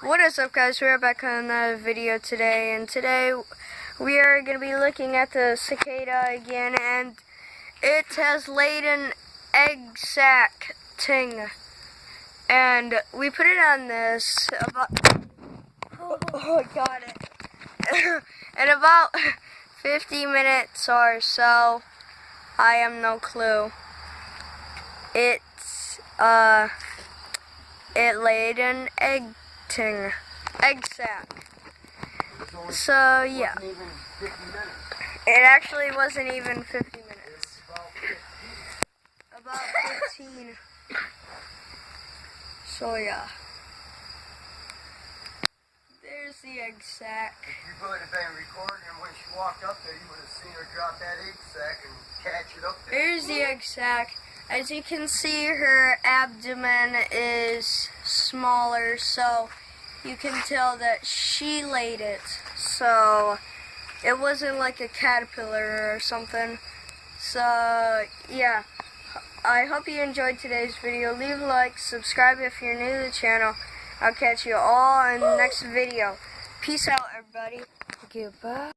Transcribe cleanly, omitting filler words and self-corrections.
What is up, guys? We're back on another video today, and today we are going to be looking at the cicada again, and it has laid an egg sac thing, and we put it on this about, oh, got it, in about 50 minutes or so. I have no clue. It laid an egg sac. So yeah, it actually wasn't even 50 minutes. About 15. So yeah, there's the egg sac. If you would have been recording and when she walked up there, you would have seen her drop that egg sac and catch it up there. There's the egg sac. As you can see, her abdomen is smaller, so you can tell that she laid it. So it wasn't like a caterpillar or something. So yeah, I hope you enjoyed today's video. Leave a like, subscribe if you're new to the channel. I'll catch you all in the next video. Peace out, everybody. Goodbye.